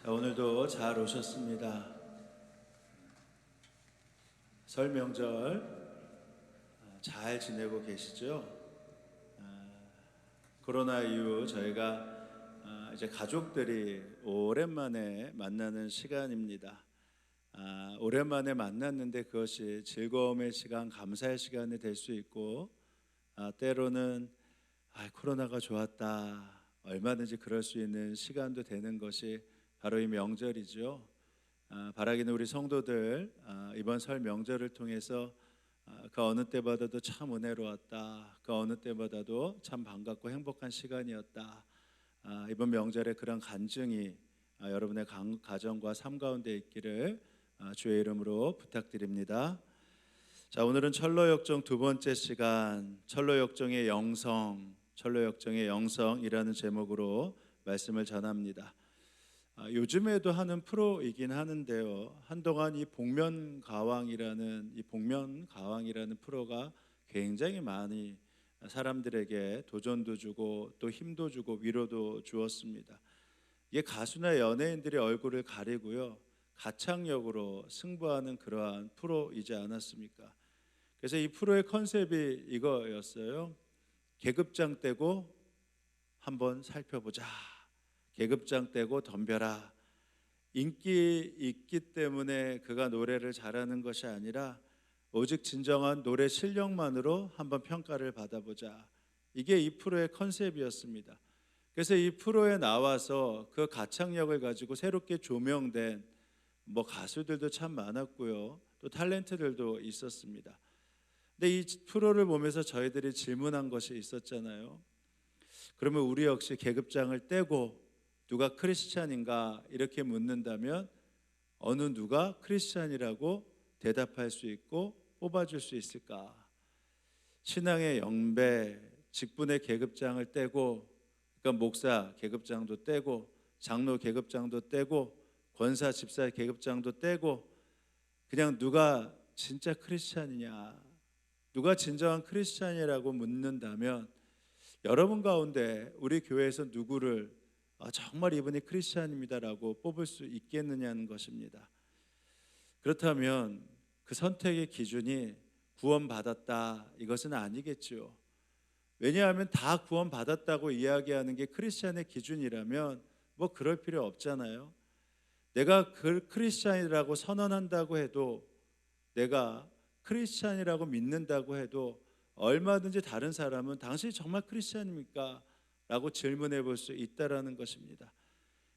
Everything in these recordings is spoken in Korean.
자, 오늘도 잘 오셨습니다. 설 명절 잘 지내고 계시죠? 코로나 이후 저희가 이제 가족들이 오랜만에 만나는 시간입니다. 오랜만에 만났는데 그것이 즐거움의 시간, 감사의 시간이 될 수 있고, 때로는 코로나가 좋았다, 얼마든지 그럴 수 있는 시간도 되는 것이 바로 이 명절이죠. 바라기는 우리 성도들 이번 설 명절을 통해서 그 어느 때보다도 참 은혜로웠다, 그 어느 때보다도 참 반갑고 행복한 시간이었다. 이번 명절에 그런 간증이 여러분의 가정과 삶 가운데 있기를 주의 이름으로 부탁드립니다. 자, 오늘은 철로역정 두 번째 시간, 철로역정의 영성이라는 제목으로 말씀을 전합니다. 요즘에도 하는 프로이긴 하는데요, 한동안 이 복면가왕이라는 프로가 굉장히 많이 사람들에게 도전도 주고 또 힘도 주고 위로도 주었습니다. 이게 가수나 연예인들이 얼굴을 가리고요, 가창력으로 승부하는 그러한 프로이지 않았습니까? 그래서 이 프로의 컨셉이 이거였어요. 계급장 떼고 한번 살펴보자, 계급장 떼고 덤벼라. 인기 있기 때문에 그가 노래를 잘하는 것이 아니라 오직 진정한 노래 실력만으로 한번 평가를 받아보자. 이게 이 프로의 컨셉이었습니다. 그래서 이 프로에 나와서 그 가창력을 가지고 새롭게 조명된 가수들도 참 많았고요, 또 탤런트들도 있었습니다. 근데 이 프로를 보면서 저희들이 질문한 것이 있었잖아요. 그러면 우리 역시 계급장을 떼고 누가 크리스찬인가 이렇게 묻는다면 어느 누가 크리스찬이라고 대답할 수 있고 뽑아줄 수 있을까? 신앙의 영배, 직분의 계급장을 떼고, 그러니까 목사 계급장도 떼고, 장로 계급장도 떼고, 권사 집사 계급장도 떼고, 그냥 누가 진짜 크리스찬이냐, 누가 진정한 크리스찬이라고 묻는다면 여러분 가운데 우리 교회에서 누구를 정말 이분이 크리스찬입니다라고 뽑을 수 있겠느냐는 것입니다. 그렇다면 그 선택의 기준이 구원받았다, 이것은 아니겠죠. 왜냐하면 다 구원받았다고 이야기하는 게 크리스찬의 기준이라면 그럴 필요 없잖아요. 내가 그 크리스찬이라고 선언한다고 해도, 내가 크리스찬이라고 믿는다고 해도 얼마든지 다른 사람은 당신이 정말 크리스찬입니까? 라고 질문해 볼 수 있다라는 것입니다.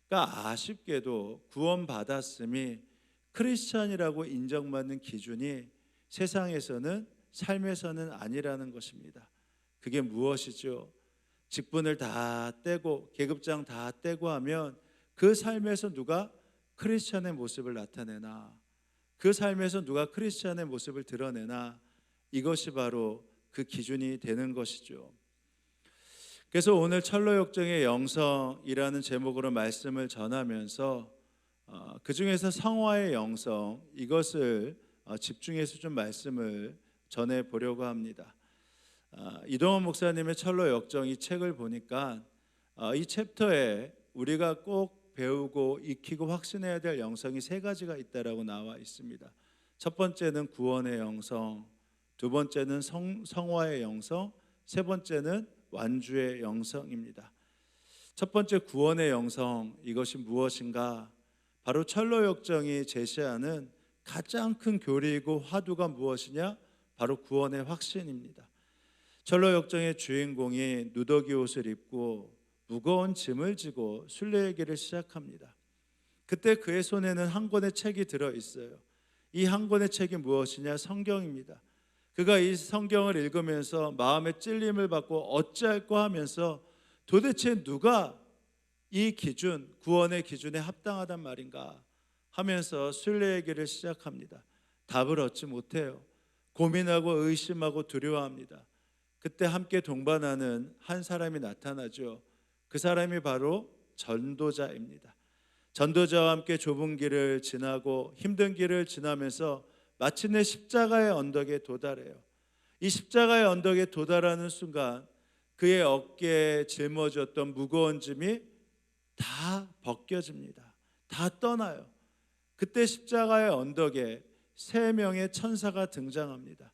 그러니까 아쉽게도 구원받았음이 크리스찬이라고 인정받는 기준이 세상에서는, 삶에서는 아니라는 것입니다. 그게 무엇이죠? 직분을 다 떼고 계급장 다 떼고 하면 그 삶에서 누가 크리스찬의 모습을 나타내나, 그 삶에서 누가 크리스찬의 모습을 드러내나, 이것이 바로 그 기준이 되는 것이죠. 그래서 오늘 철로역정의 영성이라는 제목으로 말씀을 전하면서 그 중에서 성화의 영성, 이것을 집중해서 좀 말씀을 전해보려고 합니다. 이동원 목사님의 철로역정, 이 책을 보니까 이 챕터에 우리가 꼭 배우고 익히고 확신해야 될 영성이 세 가지가 있다라고 나와 있습니다. 첫 번째는 구원의 영성, 두 번째는 성화의 영성, 세 번째는 완주의 영성입니다. 첫 번째 구원의 영성, 이것이 무엇인가? 바로 철로역정이 제시하는 가장 큰 교리이고 화두가 무엇이냐? 바로 구원의 확신입니다. 철로역정의 주인공이 누더기 옷을 입고 무거운 짐을 지고 순례의 길을 시작합니다. 그때 그의 손에는 한 권의 책이 들어있어요. 이 한 권의 책이 무엇이냐? 성경입니다. 그가 이 성경을 읽으면서 마음의 찔림을 받고 어찌할꼬 하면서 도대체 누가 이 기준, 구원의 기준에 합당하단 말인가 하면서 순례의 길을 시작합니다. 답을 얻지 못해요. 고민하고 의심하고 두려워합니다. 그때 함께 동반하는 한 사람이 나타나죠. 그 사람이 바로 전도자입니다. 전도자와 함께 좁은 길을 지나고 힘든 길을 지나면서 마침내 십자가의 언덕에 도달해요. 이 십자가의 언덕에 도달하는 순간 그의 어깨에 짊어졌던 무거운 짐이 다 벗겨집니다. 다 떠나요. 그때 십자가의 언덕에 3명의 천사가 등장합니다.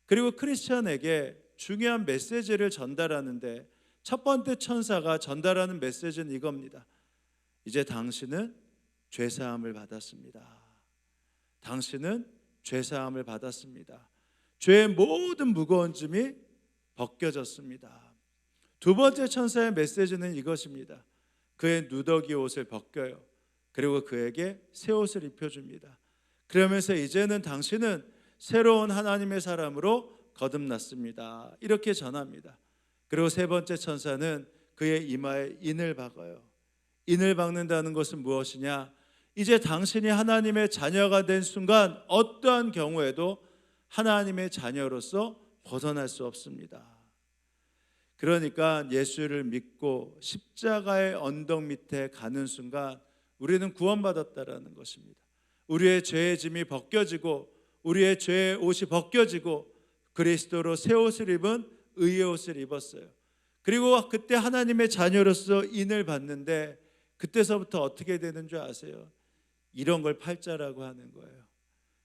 그리고 크리스천에게 중요한 메시지를 전달하는데 첫 번째 천사가 전달하는 메시지는 이겁니다. 이제 당신은 죄사함을 받았습니다. 당신은 죄사함을 받았습니다. 죄의 모든 무거운 짐이 벗겨졌습니다. 두 번째 천사의 메시지는 이것입니다. 그의 누더기 옷을 벗겨요. 그리고 그에게 새 옷을 입혀줍니다. 그러면서 이제는 당신은 새로운 하나님의 사람으로 거듭났습니다. 이렇게 전합니다. 그리고 세 번째 천사는 그의 이마에 인을 박아요. 인을 박는다는 것은 무엇이냐? 이제 당신이 하나님의 자녀가 된 순간 어떠한 경우에도 하나님의 자녀로서 벗어날 수 없습니다. 그러니까 예수를 믿고 십자가의 언덕 밑에 가는 순간 우리는 구원받았다라는 것입니다. 우리의 죄의 짐이 벗겨지고 우리의 죄의 옷이 벗겨지고 그리스도로 새 옷을 입은 의의 옷을 입었어요. 그리고 그때 하나님의 자녀로서 인을 받는데 그때서부터 어떻게 되는 줄 아세요? 이런 걸 팔자라고 하는 거예요.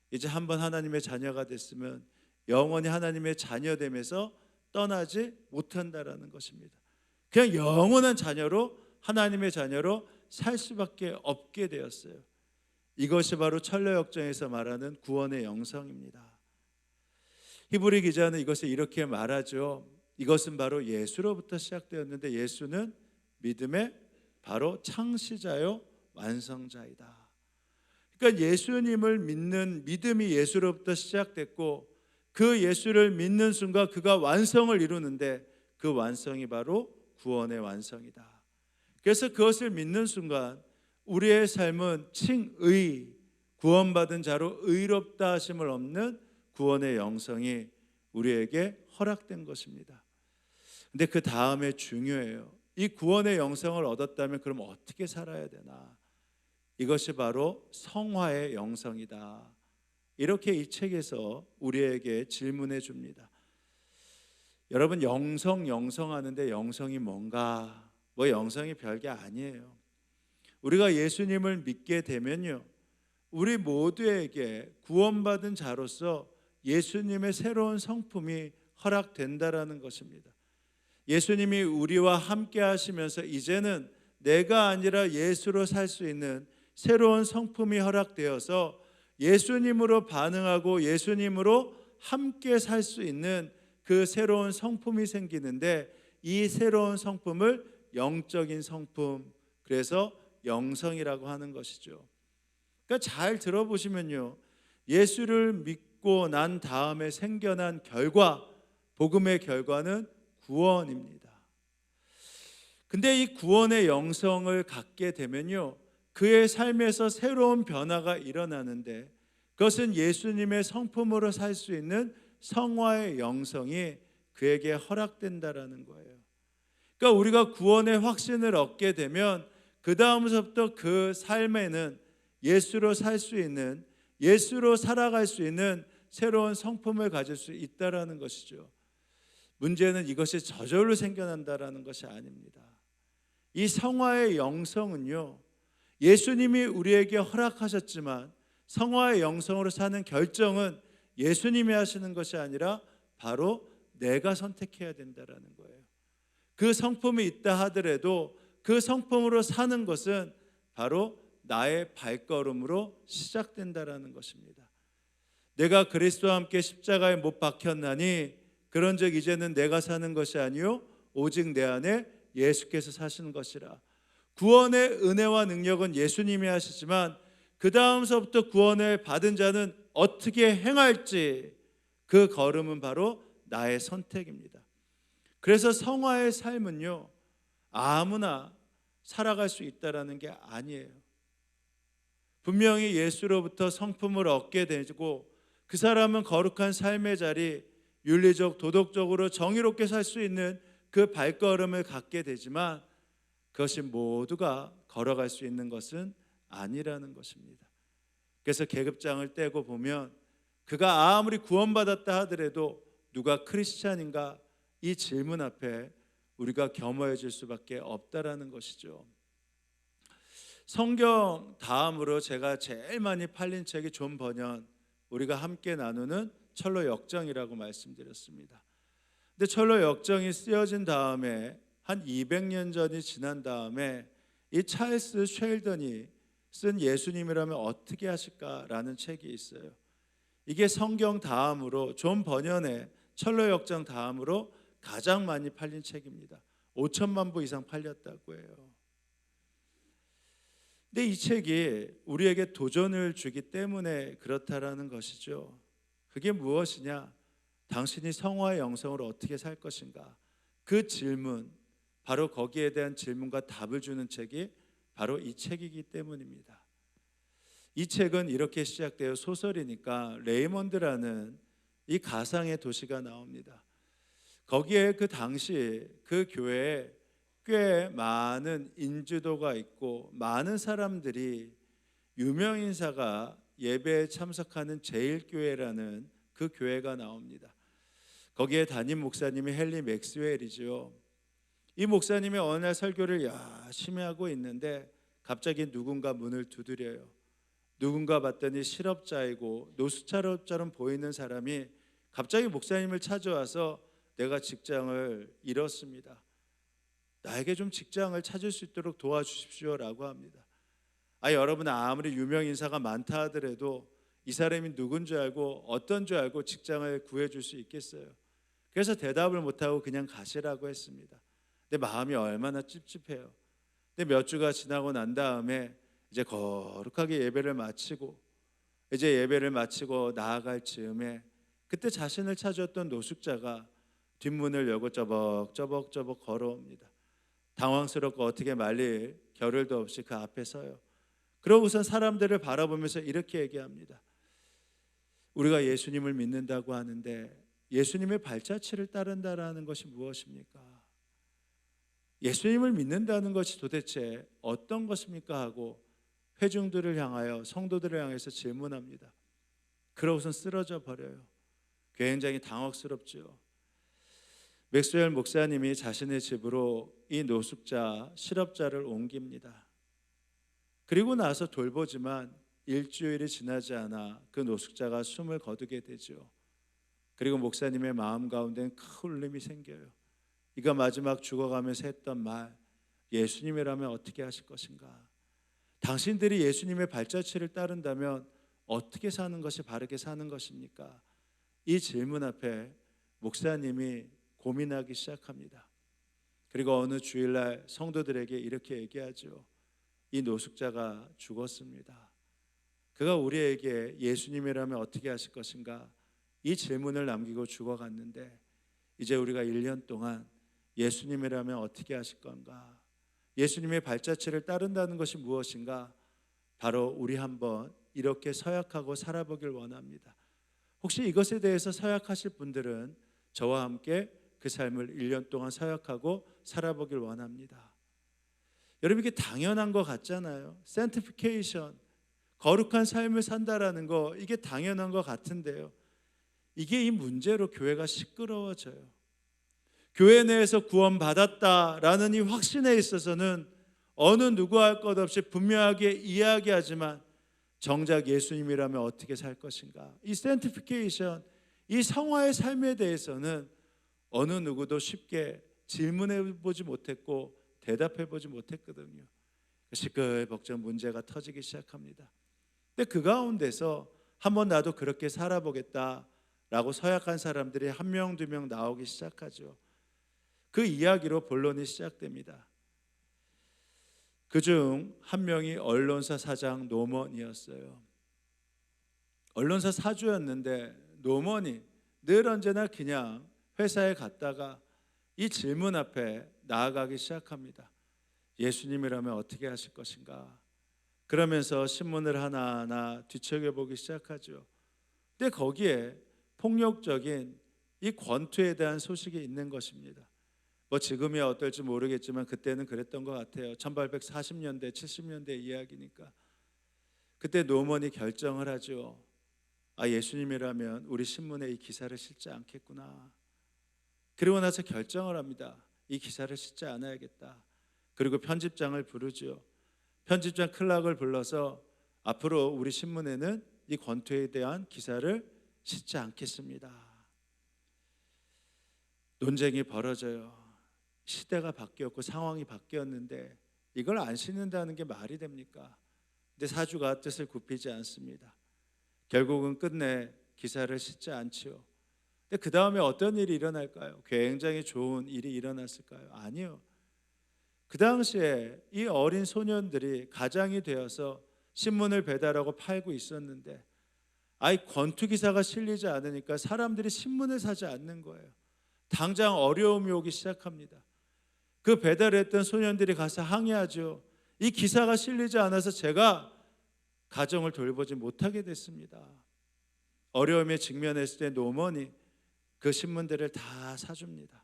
이제 한번 하나님의 자녀가 됐으면 영원히 하나님의 자녀됨에서 떠나지 못한다라는 것입니다. 그냥 영원한 자녀로 하나님의 자녀로 살 수밖에 없게 되었어요. 이것이 바로 철로역정에서 말하는 구원의 영성입니다. 히브리 기자는 이것을 이렇게 말하죠. 이것은 바로 예수로부터 시작되었는데 예수는 믿음의 바로 창시자요 완성자이다. 그러니까 예수님을 믿는 믿음이 예수로부터 시작됐고 그 예수를 믿는 순간 그가 완성을 이루는데 그 완성이 바로 구원의 완성이다. 그래서 그것을 믿는 순간 우리의 삶은 칭의, 구원받은 자로 의롭다 하심을 얻는 구원의 영성이 우리에게 허락된 것입니다. 근데 그 다음에 중요해요. 이 구원의 영성을 얻었다면 그럼 어떻게 살아야 되나? 이것이 바로 성화의 영성이다. 이렇게 이 책에서 우리에게 질문해 줍니다. 여러분 영성하는데 영성이 뭔가? 뭐 영성이 별게 아니에요. 우리가 예수님을 믿게 되면요, 우리 모두에게 구원받은 자로서 예수님의 새로운 성품이 허락된다라는 것입니다. 예수님이 우리와 함께 하시면서 이제는 내가 아니라 예수로 살 수 있는 새로운 성품이 허락되어서 예수님으로 반응하고 예수님으로 함께 살 수 있는 그 새로운 성품이 생기는데 이 새로운 성품을 영적인 성품, 그래서 영성이라고 하는 것이죠. 그러니까 잘 들어보시면요, 예수를 믿고 난 다음에 생겨난 결과, 복음의 결과는 구원입니다. 근데 이 구원의 영성을 갖게 되면요, 그의 삶에서 새로운 변화가 일어나는데 그것은 예수님의 성품으로 살 수 있는 성화의 영성이 그에게 허락된다라는 거예요. 그러니까 우리가 구원의 확신을 얻게 되면 그 다음부터 그 삶에는 예수로 살 수 있는, 예수로 살아갈 수 있는 새로운 성품을 가질 수 있다라는 것이죠. 문제는 이것이 저절로 생겨난다라는 것이 아닙니다. 이 성화의 영성은요, 예수님이 우리에게 허락하셨지만 성화의 영성으로 사는 결정은 예수님이 하시는 것이 아니라 바로 내가 선택해야 된다라는 거예요. 그 성품이 있다 하더라도 그 성품으로 사는 것은 바로 나의 발걸음으로 시작된다라는 것입니다. 내가 그리스도와 함께 십자가에 못 박혔나니 그런즉 이제는 내가 사는 것이 아니요 오직 내 안에 예수께서 사시는 것이라. 구원의 은혜와 능력은 예수님이 하시지만 그 다음서부터 구원을 받은 자는 어떻게 행할지 그 걸음은 바로 나의 선택입니다. 그래서 성화의 삶은요, 아무나 살아갈 수 있다라는 게 아니에요. 분명히 예수로부터 성품을 얻게 되고 그 사람은 거룩한 삶의 자리, 윤리적, 도덕적으로 정의롭게 살 수 있는 그 발걸음을 갖게 되지만 그것이 모두가 걸어갈 수 있는 것은 아니라는 것입니다. 그래서 계급장을 떼고 보면 그가 아무리 구원받았다 하더라도 누가 크리스찬인가? 이 질문 앞에 우리가 겸허해질 수밖에 없다라는 것이죠. 성경 다음으로 제가 제일 많이 팔린 책이 존 버년, 우리가 함께 나누는 철로 역정이라고 말씀드렸습니다. 근데 철로 역정이 쓰여진 다음에 한 200년 전이 지난 다음에 이 찰스 쉘던이 쓴 예수님이라면 어떻게 하실까라는 책이 있어요. 이게 성경 다음으로 존 버년의 철로 역정 다음으로 가장 많이 팔린 책입니다. 5천만 부 이상 팔렸다고 해요. 근데 이 책이 우리에게 도전을 주기 때문에 그렇다라는 것이죠. 그게 무엇이냐? 당신이 성화의 영성으로 어떻게 살 것인가? 그 질문, 바로 거기에 대한 질문과 답을 주는 책이 바로 이 책이기 때문입니다. 이 책은 이렇게 시작되어 소설이니까 레이먼드라는 이 가상의 도시가 나옵니다. 거기에 그 당시 그 교회에 꽤 많은 인지도가 있고 많은 사람들이 유명 인사가 예배에 참석하는 제일교회라는 그 교회가 나옵니다. 거기에 담임 목사님이 헨리 맥스웰이죠. 이 목사님이 어느 날 설교를 열심히 하고 있는데 갑자기 누군가 문을 두드려요. 누군가 봤더니 실업자이고 노숙자처럼 보이는 사람이 갑자기 목사님을 찾아와서 내가 직장을 잃었습니다. 나에게 좀 직장을 찾을 수 있도록 도와주십시오라고 합니다. 여러분 아무리 유명 인사가 많다 하더라도 이 사람이 누군 줄 알고 어떤 줄 알고 직장을 구해줄 수 있겠어요. 그래서 대답을 못하고 그냥 가시라고 했습니다. 근데 마음이 얼마나 찝찝해요. 근데 몇 주가 지나고 난 다음에 이제 거룩하게 예배를 마치고 나아갈 즈음에 그때 자신을 찾았던 노숙자가 뒷문을 열고 저벅저벅 걸어옵니다. 당황스럽고 어떻게 말릴 겨를도 없이 그 앞에 서요. 그러고선 사람들을 바라보면서 이렇게 얘기합니다. 우리가 예수님을 믿는다고 하는데 예수님의 발자취를 따른다라는 것이 무엇입니까? 예수님을 믿는다는 것이 도대체 어떤 것입니까? 하고 회중들을 향하여 성도들을 향해서 질문합니다. 그러고선 쓰러져 버려요. 굉장히 당혹스럽죠. 맥스웰 목사님이 자신의 집으로 이 노숙자, 실업자를 옮깁니다. 그리고 나서 돌보지만 일주일이 지나지 않아 그 노숙자가 숨을 거두게 되죠. 그리고 목사님의 마음 가운데는 큰 울림이 생겨요. 이가 마지막 죽어가면서 했던 말, 예수님이라면 어떻게 하실 것인가? 당신들이 예수님의 발자취를 따른다면 어떻게 사는 것이 바르게 사는 것입니까? 이 질문 앞에 목사님이 고민하기 시작합니다. 그리고 어느 주일날 성도들에게 이렇게 얘기하죠. 이 노숙자가 죽었습니다. 그가 우리에게 예수님이라면 어떻게 하실 것인가? 이 질문을 남기고 죽어갔는데 이제 우리가 1년 동안 예수님이라면 어떻게 하실 건가? 예수님의 발자취를 따른다는 것이 무엇인가? 바로 우리 한번 이렇게 서약하고 살아보길 원합니다. 혹시 이것에 대해서 서약하실 분들은 저와 함께 그 삶을 1년 동안 서약하고 살아보길 원합니다. 여러분 이게 당연한 것 같잖아요. sanctification, 거룩한 삶을 산다라는 거 이게 당연한 것 같은데요. 이게 이 문제로 교회가 시끄러워져요. 교회 내에서 구원받았다라는 이 확신에 있어서는 어느 누구 할 것 없이 분명하게 이야기하지만 정작 예수님이라면 어떻게 살 것인가? 이 sanctification, 이 성화의 삶에 대해서는 어느 누구도 쉽게 질문해 보지 못했고 대답해 보지 못했거든요. 시끌벅적 문제가 터지기 시작합니다. 근데 그 가운데서 한번 나도 그렇게 살아보겠다라고 서약한 사람들이 한 명, 두 명 나오기 시작하죠. 그 이야기로 본론이 시작됩니다. 그중 한 명이 언론사 사장 노먼이었어요. 언론사 사주였는데 노먼이 늘 언제나 그냥 회사에 갔다가 이 질문 앞에 나아가기 시작합니다. 예수님이라면 어떻게 하실 것인가? 그러면서 신문을 하나하나 뒤척여보기 시작하죠. 근데 거기에 폭력적인 이 권투에 대한 소식이 있는 것입니다. 지금이야 어떨지 모르겠지만 그때는 그랬던 것 같아요. 1840년대, 70년대 이야기니까. 그때 노먼이 결정을 하죠. 예수님이라면 우리 신문에 이 기사를 실지 않겠구나. 그리고 나서 결정을 합니다. 이 기사를 실지 않아야겠다. 그리고 편집장을 부르죠. 편집장 클락을 불러서 앞으로 우리 신문에는 이 권투에 대한 기사를 싣지 않겠습니다. 논쟁이 벌어져요. 시대가 바뀌었고 상황이 바뀌었는데 이걸 안 싣는다는 게 말이 됩니까? 근데 사주가 뜻을 굽히지 않습니다. 결국은 끝내 기사를 싣지 않지요. 근데 그 다음에 어떤 일이 일어날까요? 굉장히 좋은 일이 일어났을까요? 아니요. 그 당시에 이 어린 소년들이 가장이 되어서 신문을 배달하고 팔고 있었는데 권투 기사가 실리지 않으니까 사람들이 신문을 사지 않는 거예요. 당장 어려움이 오기 시작합니다. 그 배달했던 소년들이 가서 항의하죠. 이 기사가 실리지 않아서 제가 가정을 돌보지 못하게 됐습니다. 어려움에 직면했을 때 노먼이 그 신문들을 다 사줍니다.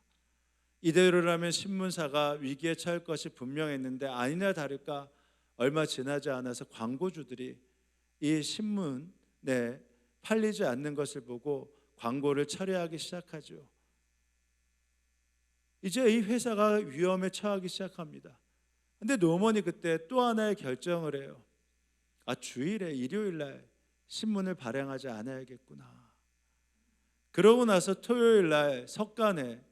이대로라면 신문사가 위기에 처할 것이 분명했는데 아니나 다를까 얼마 지나지 않아서 광고주들이 이 신문에 팔리지 않는 것을 보고 광고를 철회하기 시작하죠. 이제 이 회사가 위험에 처하기 시작합니다. 근데 노먼이 그때 또 하나의 결정을 해요. 주일에 일요일 날 신문을 발행하지 않아야겠구나. 그러고 나서 토요일 날 석간에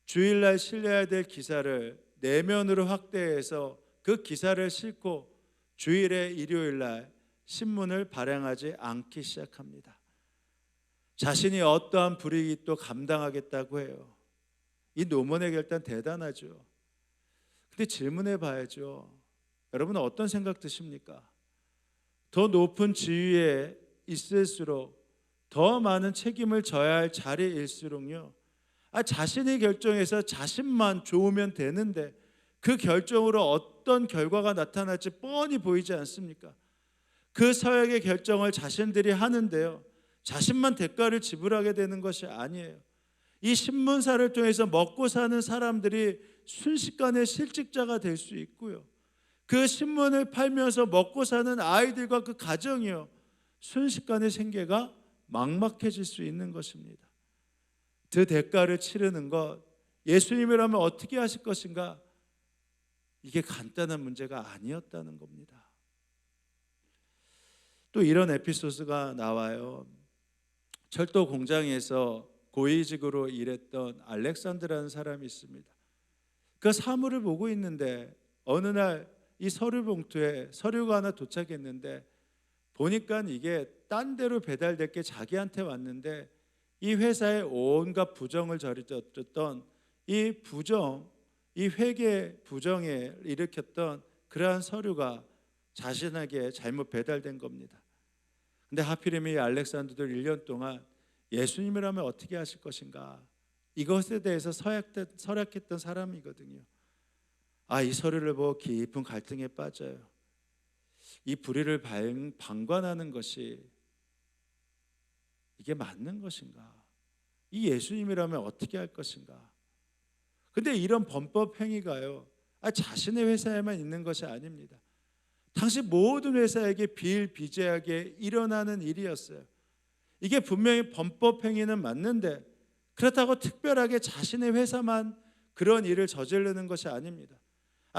주일날 실려야 될 기사를 내면으로 확대해서 그 기사를 싣고 주일에 일요일 날 신문을 발행하지 않기 시작합니다. 자신이 어떠한 불이익도 감당하겠다고 해요. 이 노먼의 결단 대단하죠. 근데 질문해 봐야죠. 여러분은 어떤 생각 드십니까? 더 높은 지위에 있을수록 더 많은 책임을 져야 할 자리일수록요, 자신이 결정해서 자신만 좋으면 되는데 그 결정으로 어떤 결과가 나타날지 뻔히 보이지 않습니까? 그 서약의 결정을 자신들이 하는데요, 자신만 대가를 지불하게 되는 것이 아니에요. 이 신문사를 통해서 먹고 사는 사람들이 순식간에 실직자가 될 수 있고요, 그 신문을 팔면서 먹고 사는 아이들과 그 가정이요, 순식간에 생계가 막막해질 수 있는 것입니다. 그 대가를 치르는 것, 예수님이라면 어떻게 하실 것인가? 이게 간단한 문제가 아니었다는 겁니다. 또 이런 에피소드가 나와요. 철도 공장에서 고위직으로 일했던 알렉산드라는 사람이 있습니다. 그 사물을 보고 있는데 어느 날 이 서류 봉투에 서류가 하나 도착했는데 보니까 이게 딴 데로 배달될 게 자기한테 왔는데 이 회사의 온갖 부정을 저질렀던 이 회계 부정에 일으켰던 그러한 서류가 자신에게 잘못 배달된 겁니다. 근데 하필이면 이 알렉산더도 1년 동안 예수님이라면 어떻게 하실 것인가, 이것에 대해서 설약했던 사람이거든요. 이 서류를 보고 깊은 갈등에 빠져요. 이 불의를 방관하는 것이 이게 맞는 것인가? 이 예수님이라면 어떻게 할 것인가? 근데 이런 범법 행위가요, 자신의 회사에만 있는 것이 아닙니다. 당시 모든 회사에게 비일비재하게 일어나는 일이었어요. 이게 분명히 범법 행위는 맞는데 그렇다고 특별하게 자신의 회사만 그런 일을 저지르는 것이 아닙니다.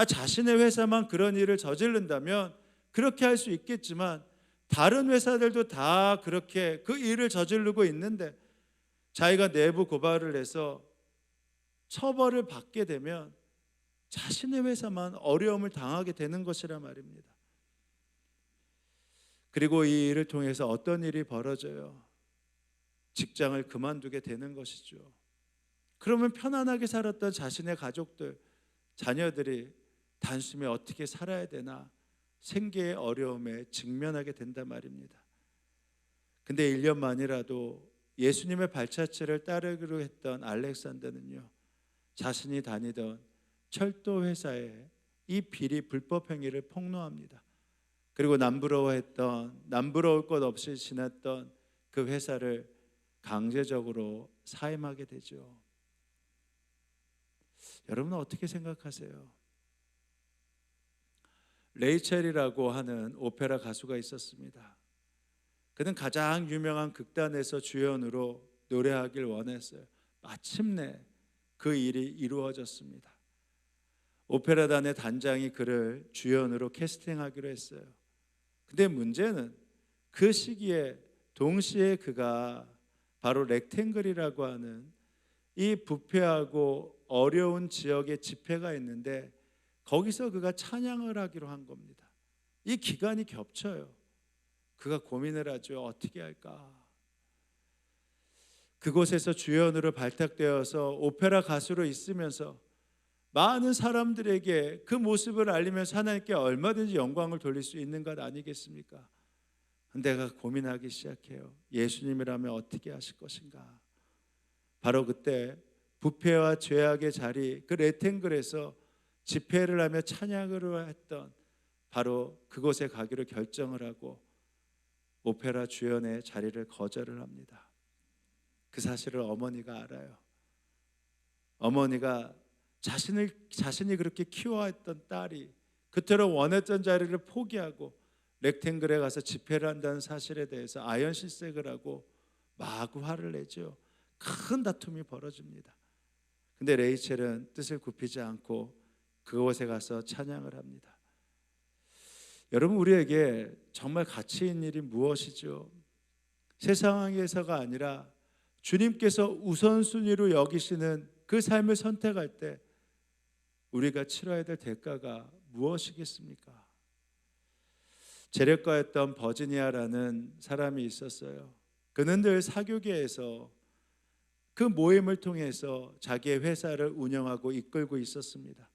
자신의 회사만 그런 일을 저지른다면 그렇게 할 수 있겠지만 다른 회사들도 다 그렇게 그 일을 저지르고 있는데 자기가 내부 고발을 해서 처벌을 받게 되면 자신의 회사만 어려움을 당하게 되는 것이란 말입니다. 그리고 이 일을 통해서 어떤 일이 벌어져요? 직장을 그만두게 되는 것이죠. 그러면 편안하게 살았던 자신의 가족들, 자녀들이 단숨에 어떻게 살아야 되나 생계의 어려움에 직면하게 된단 말입니다. 근데 1년 만이라도 예수님의 발자취를 따르기로 했던 알렉산더는요, 자신이 다니던 철도 회사에 이 비리 불법 행위를 폭로합니다. 그리고 남부러울 것 없이 지냈던 그 회사를 강제적으로 사임하게 되죠. 여러분은 어떻게 생각하세요? 레이첼이라고 하는 오페라 가수가 있었습니다. 그는 가장 유명한 극단에서 주연으로 노래하길 원했어요. 마침내 그 일이 이루어졌습니다. 오페라단의 단장이 그를 주연으로 캐스팅하기로 했어요. 근데 문제는 그 시기에 동시에 그가 바로 렉탱글이라고 하는 이 부패하고 어려운 지역의 집회가 있는데 거기서 그가 찬양을 하기로 한 겁니다. 이 기간이 겹쳐요. 그가 고민을 하죠. 어떻게 할까? 그곳에서 주연으로 발탁되어서 오페라 가수로 있으면서 많은 사람들에게 그 모습을 알리면서 하나님께 얼마든지 영광을 돌릴 수 있는 것 아니겠습니까? 내가 고민하기 시작해요. 예수님이라면 어떻게 하실 것인가? 바로 그때 부패와 죄악의 자리, 그 레탱글에서 집회를 하며 찬양을 했던 바로 그곳에 가기로 결정을 하고 오페라 주연의 자리를 거절을 합니다. 그 사실을 어머니가 알아요. 어머니가 자신이 그렇게 키워했던 딸이 그토록 원했던 자리를 포기하고 렉탱글에 가서 집회를 한다는 사실에 대해서 아연실색을 하고 마구 화를 내죠. 큰 다툼이 벌어집니다. 근데 레이첼은 뜻을 굽히지 않고 그곳에 가서 찬양을 합니다. 여러분, 우리에게 정말 가치 있는 일이 무엇이죠? 세상에서가 아니라 주님께서 우선순위로 여기시는 그 삶을 선택할 때 우리가 치러야 될 대가가 무엇이겠습니까? 재력가였던 버지니아라는 사람이 있었어요. 그는 늘 사교계에서 그 모임을 통해서 자기의 회사를 운영하고 이끌고 있었습니다.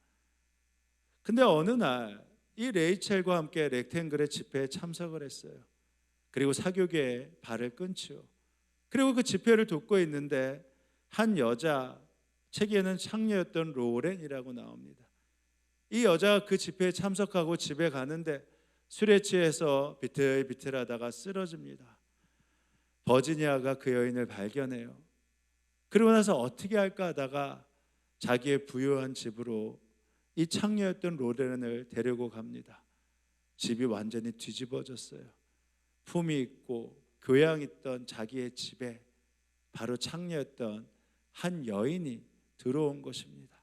근데 어느 날 이 레이첼과 함께 렉탱글의 집회에 참석을 했어요. 그리고 사교계에 발을 끊지요. 그리고 그 집회를 돕고 있는데 한 여자, 책에는 창녀였던 로렌이라고 나옵니다. 이 여자가 그 집회에 참석하고 집에 가는데 술에 취해서 비틀비틀하다가 쓰러집니다. 버지니아가 그 여인을 발견해요. 그러고 나서 어떻게 할까 하다가 자기의 부유한 집으로 이 창녀였던 로렌을 데리고 갑니다. 집이 완전히 뒤집어졌어요. 품이 있고 교양 있던 자기의 집에 바로 창녀였던 한 여인이 들어온 것입니다.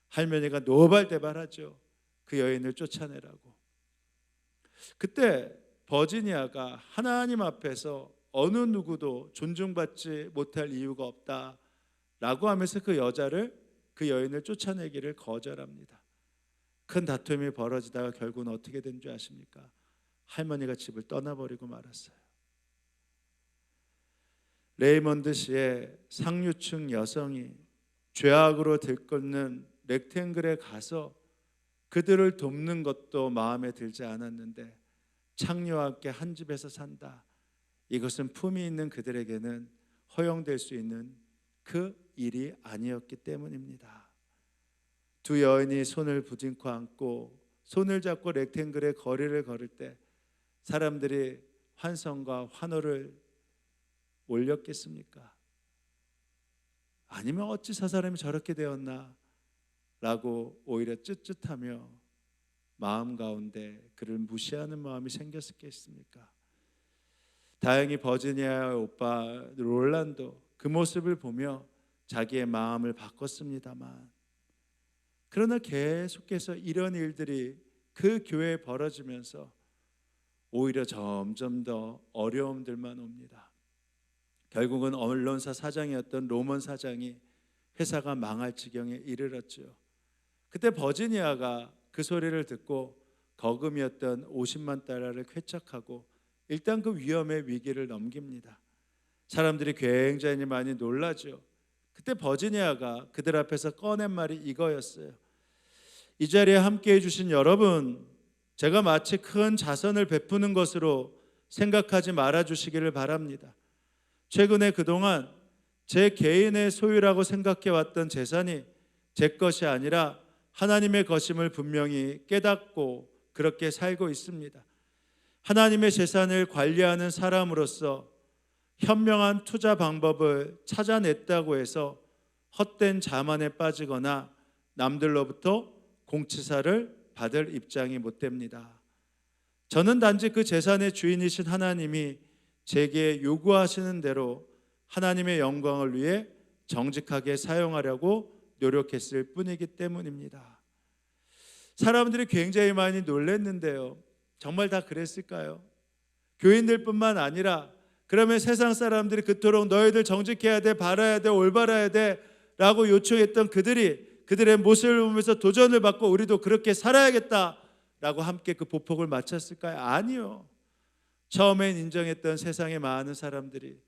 할머니가 노발대발하죠. 그 여인을 쫓아내라고. 그때 버지니아가 하나님 앞에서 어느 누구도 존중받지 못할 이유가 없다라고 하면서 그 여인을 쫓아내기를 거절합니다. 큰 다툼이 벌어지다가 결국은 어떻게 된 줄 아십니까? 할머니가 집을 떠나버리고 말았어요. 레이먼드 시의 상류층 여성이 죄악으로 들끓는 렉탱글에 가서 그들을 돕는 것도 마음에 들지 않았는데 창녀와 함께 한 집에서 산다. 이것은 품이 있는 그들에게는 허용될 수 있는 그 일이 아니었기 때문입니다. 두 여인이 손을 부짐고 안고 손을 잡고 렉탱글의 거리를 걸을 때 사람들이 환성과 환호를 올렸겠습니까? 아니면 어찌 저 사람이 저렇게 되었나 라고 오히려 쯧쯧하며 마음 가운데 그를 무시하는 마음이 생겼겠습니까? 다행히 버지니아의 오빠 롤란도 그 모습을 보며 자기의 마음을 바꿨습니다만, 그러나 계속해서 이런 일들이 그 교회에 벌어지면서 오히려 점점 더 어려움들만 옵니다. 결국은 언론사 사장이었던 로먼 사장이 회사가 망할 지경에 이르렀죠. 그때 버지니아가 그 소리를 듣고 거금이었던 50만 달러를 쾌척하고 일단 그 위험의 위기를 넘깁니다. 사람들이 굉장히 많이 놀라죠. 그때 버지니아가 그들 앞에서 꺼낸 말이 이거였어요. 이 자리에 함께해 주신 여러분, 제가 마치 큰 자선을 베푸는 것으로 생각하지 말아 주시기를 바랍니다. 최근에 그동안 제 개인의 소유라고 생각해왔던 재산이 제 것이 아니라 하나님의 것임을 분명히 깨닫고 그렇게 살고 있습니다. 하나님의 재산을 관리하는 사람으로서 현명한 투자 방법을 찾아냈다고 해서 헛된 자만에 빠지거나 남들로부터 공치사를 받을 입장이 못 됩니다. 저는 단지 그 재산의 주인이신 하나님이 제게 요구하시는 대로 하나님의 영광을 위해 정직하게 사용하려고 노력했을 뿐이기 때문입니다. 사람들이 굉장히 많이 놀랐는데요. 정말 다 그랬을까요? 교인들뿐만 아니라 그러면 세상 사람들이 그토록 너희들 정직해야 돼, 바라야 돼, 올바라야 돼 라고 요청했던 그들의 모습을 보면서 도전을 받고 우리도 그렇게 살아야겠다 라고 함께 그 보폭을 마쳤을까요? 아니요. 처음엔 인정했던 세상의 많은 사람들이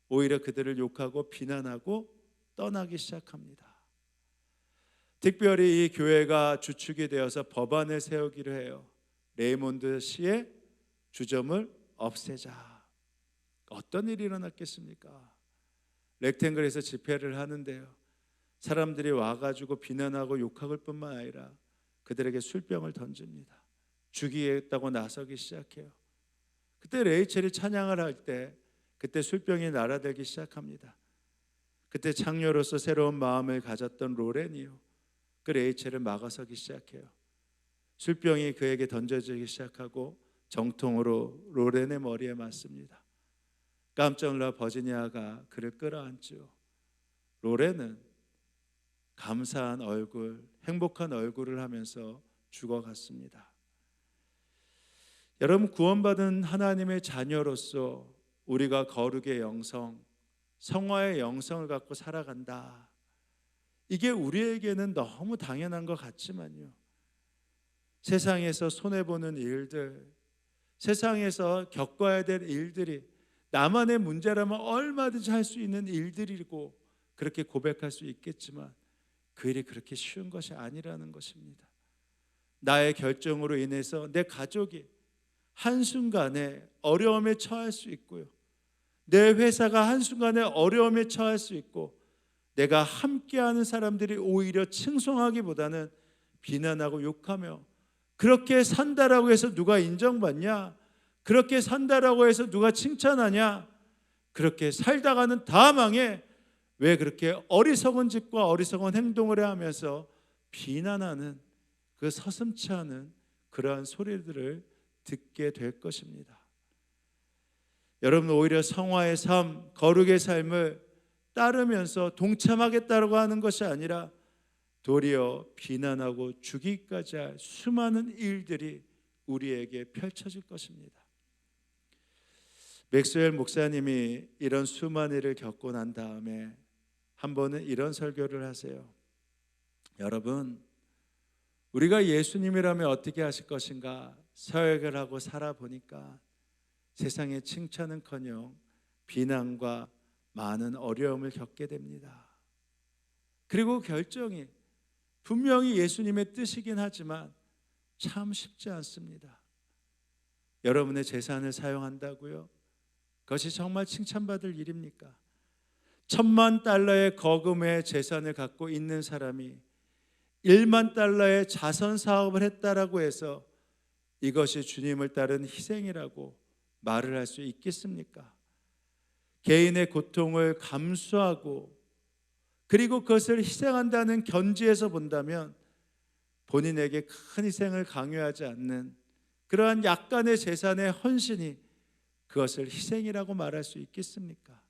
오히려 그들을 욕하고 비난하고 떠나기 시작합니다. 특별히 이 교회가 주축이 되어서 법안을 세우기로 해요. 레이몬드 씨의 주점을 없애자. 어떤 일이 일어났겠습니까? 렉탱글에서 집회를 하는데요, 사람들이 와가지고 비난하고 욕할 뿐만 아니라 그들에게 술병을 던집니다. 죽이겠다고 나서기 시작해요. 그때 레이첼이 찬양을 할 때 그때 술병이 날아들기 시작합니다. 그때 창녀로서 새로운 마음을 가졌던 로렌이요, 그 레이첼을 막아서기 시작해요. 술병이 그에게 던져지기 시작하고 정통으로 로렌의 머리에 맞습니다. 깜짝 놀라 버지니아가 그를 끌어안죠. 로렌은 감사한 얼굴, 행복한 얼굴을 하면서 죽어갔습니다. 여러분, 구원받은 하나님의 자녀로서 우리가 거룩의 영성, 성화의 영성을 갖고 살아간다. 이게 우리에게는 너무 당연한 것 같지만요, 세상에서 손해보는 일들, 세상에서 겪어야 될 일들이 나만의 문제라면 얼마든지 할 수 있는 일들이고 그렇게 고백할 수 있겠지만 그 일이 그렇게 쉬운 것이 아니라는 것입니다. 나의 결정으로 인해서 내 가족이 한순간에 어려움에 처할 수 있고요, 내 회사가 한순간에 어려움에 처할 수 있고, 내가 함께하는 사람들이 오히려 칭송하기보다는 비난하고 욕하며, 그렇게 산다라고 해서 누가 인정받냐? 그렇게 산다라고 해서 누가 칭찬하냐? 그렇게 살다가는 다 망해. 왜 그렇게 어리석은 짓과 어리석은 행동을 해 하면서 비난하는, 그 서슴지 않은 그러한 소리들을 듣게 될 것입니다. 여러분, 오히려 성화의 삶, 거룩의 삶을 따르면서 동참하겠다고 하는 것이 아니라 도리어 비난하고 죽이기까지 할 수많은 일들이 우리에게 펼쳐질 것입니다. 맥스웰 목사님이 이런 수많은 일을 겪고 난 다음에 한 번은 이런 설교를 하세요. 여러분, 우리가 예수님이라면 어떻게 하실 것인가 서약을 하고 살아보니까 세상의 칭찬은커녕 비난과 많은 어려움을 겪게 됩니다. 그리고 결정이 분명히 예수님의 뜻이긴 하지만 참 쉽지 않습니다. 여러분의 재산을 사용한다고요? 그것이 정말 칭찬받을 일입니까? $10,000,000의 거금의 재산을 갖고 있는 사람이 $10,000,000의 자선 사업을 했다라고 해서 이것이 주님을 따른 희생이라고 말을 할 수 있겠습니까? 개인의 고통을 감수하고 그리고 그것을 희생한다는 견지에서 본다면 본인에게 큰 희생을 강요하지 않는 그러한 약간의 재산의 헌신이 그것을 희생이라고 말할 수 있겠습니까?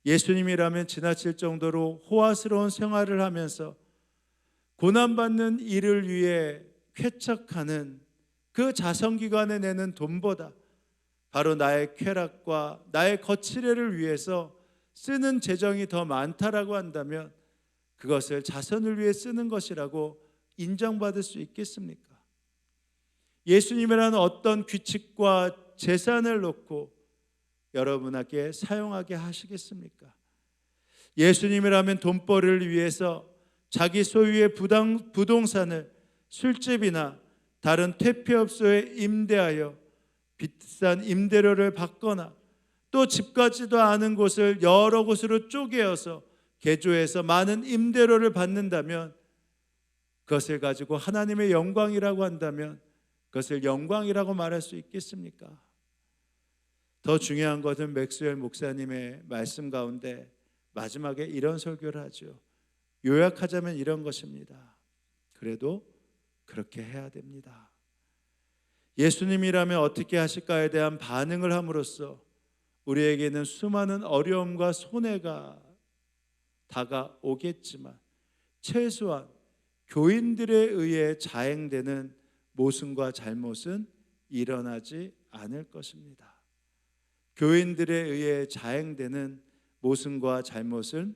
예수님이라면 지나칠 정도로 호화스러운 생활을 하면서 고난받는 이를 위해 쾌척하는 그 자선기관에 내는 돈보다 바로 나의 쾌락과 나의 거치레를 위해서 쓰는 재정이 더 많다라고 한다면 그것을 자선을 위해 쓰는 것이라고 인정받을 수 있겠습니까? 예수님이라는 어떤 규칙과 재산을 놓고 여러분에게 사용하게 하시겠습니까? 예수님이라면 돈벌이를 위해서 자기 소유의 부동산을 술집이나 다른 퇴폐업소에 임대하여 비싼 임대료를 받거나 또 집 같지도 않은 곳을 여러 곳으로 쪼개어서 개조해서 많은 임대료를 받는다면 그것을 가지고 하나님의 영광이라고 한다면 그것을 영광이라고 말할 수 있겠습니까? 더 중요한 것은 맥스웰 목사님의 말씀 가운데 마지막에 이런 설교를 하죠. 요약하자면 이런 것입니다. 그래도 그렇게 해야 됩니다. 예수님이라면 어떻게 하실까에 대한 반응을 함으로써 우리에게는 수많은 어려움과 손해가 다가오겠지만 최소한 교인들에 의해 자행되는 모순과 잘못은 일어나지 않을 것입니다. 교인들에 의해 자행되는 모순과 잘못은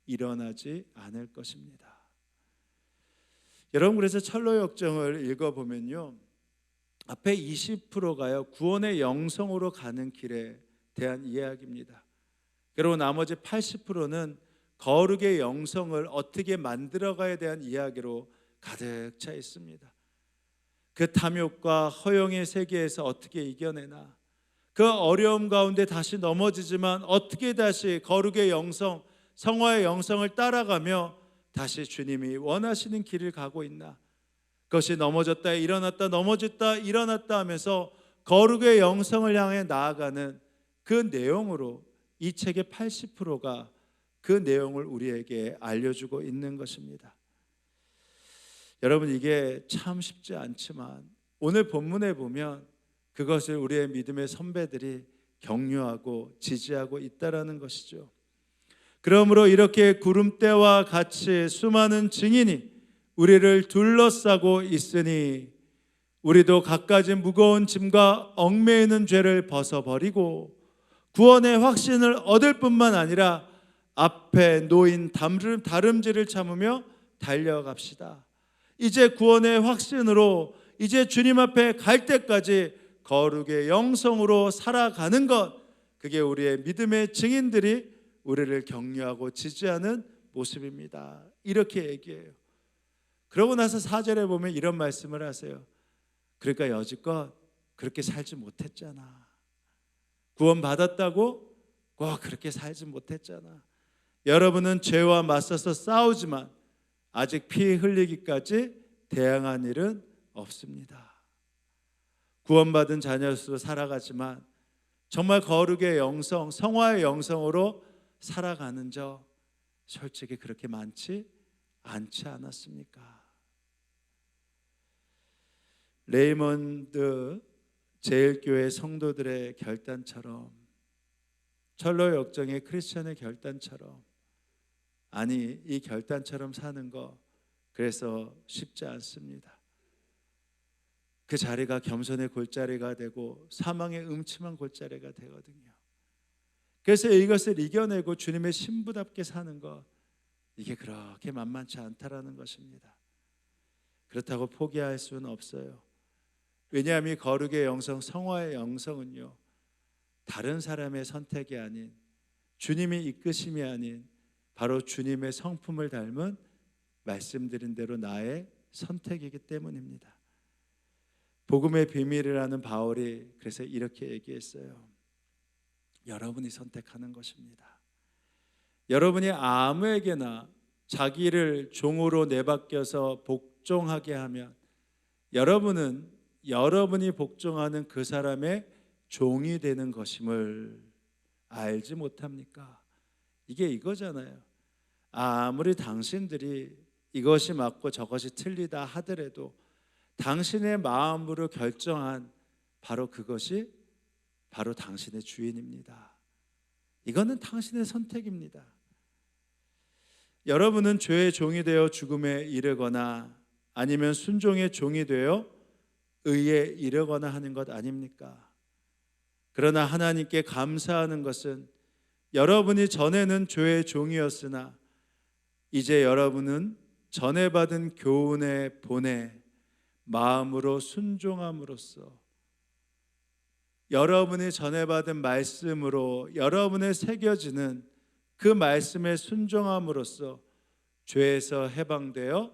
일어나지 않을 것입니다. 여러분, 그래서 철로 역정을 읽어보면요, 앞에 20%가요 구원의 영성으로 가는 길에 대한 이야기입니다. 그리고 나머지 80%는 거룩의 영성을 어떻게 만들어가야 대한 이야기로 가득 차 있습니다. 그 탐욕과 허영의 세계에서 어떻게 이겨내나, 그 어려움 가운데 다시 넘어지지만 어떻게 다시 거룩의 영성, 성화의 영성을 따라가며 다시 주님이 원하시는 길을 가고 있나, 그것이 넘어졌다 일어났다 넘어졌다 일어났다 하면서 거룩의 영성을 향해 나아가는 그 내용으로 이 책의 80%가 그 내용을 우리에게 알려주고 있는 것입니다. 여러분, 이게 참 쉽지 않지만 오늘 본문에 보면 그것을 우리의 믿음의 선배들이 격려하고 지지하고 있다라는 것이죠. 그러므로 이렇게 구름대와 같이 수많은 증인이 우리를 둘러싸고 있으니 우리도 갖가지 무거운 짐과 얽매이는 죄를 벗어버리고 구원의 확신을 얻을 뿐만 아니라 앞에 놓인 다름질을 참으며 달려갑시다. 이제 구원의 확신으로 이제 주님 앞에 갈 때까지 거룩의 영성으로 살아가는 것, 그게 우리의 믿음의 증인들이 우리를 격려하고 지지하는 모습입니다. 이렇게 얘기해요. 그러고 나서 4절에 보면 이런 말씀을 하세요. 그러니까 여지껏 그렇게 살지 못했잖아. 구원 받았다고 꼭 그렇게 살지 못했잖아. 여러분은 죄와 맞서서 싸우지만 아직 피 흘리기까지 대항한 일은 없습니다. 구원받은 자녀로서 살아가지만 정말 거룩의 영성, 성화의 영성으로 살아가는 저 솔직히 그렇게 많지 않지 않았습니까? 레이먼드 제일교회 성도들의 결단처럼, 철로 역정의 크리스천의 결단처럼, 아니 이 결단처럼 사는 거 그래서 쉽지 않습니다. 그 자리가 겸손의 골짜기가 되고 사망의 음침한 골짜기가 되거든요. 그래서 이것을 이겨내고 주님의 신부답게 사는 것, 이게 그렇게 만만치 않다라는 것입니다. 그렇다고 포기할 수는 없어요. 왜냐하면 거룩의 영성, 성화의 영성은요, 다른 사람의 선택이 아닌, 주님의 이끄심이 아닌 바로 주님의 성품을 닮은 말씀드린 대로 나의 선택이기 때문입니다. 복음의 비밀이라는 바울이 그래서 이렇게 얘기했어요. 여러분이 선택하는 것입니다. 여러분이 아무에게나 자기를 종으로 내바뀌어서 복종하게 하면 여러분은 여러분이 복종하는 그 사람의 종이 되는 것임을 알지 못합니까? 이게 이거잖아요. 아무리 당신들이 이것이 맞고 저것이 틀리다 하더라도 당신의 마음으로 결정한 바로 그것이 바로 당신의 주인입니다. 이거는 당신의 선택입니다. 여러분은 죄의 종이 되어 죽음에 이르거나 아니면 순종의 종이 되어 의에 이르거나 하는 것 아닙니까? 그러나 하나님께 감사하는 것은 여러분이 전에는 죄의 종이었으나 이제 여러분은 전에 받은 교훈의 본에 마음으로 순종함으로써 여러분이 전에 받은 말씀으로 여러분의 새겨지는 그 말씀에 순종함으로써 죄에서 해방되어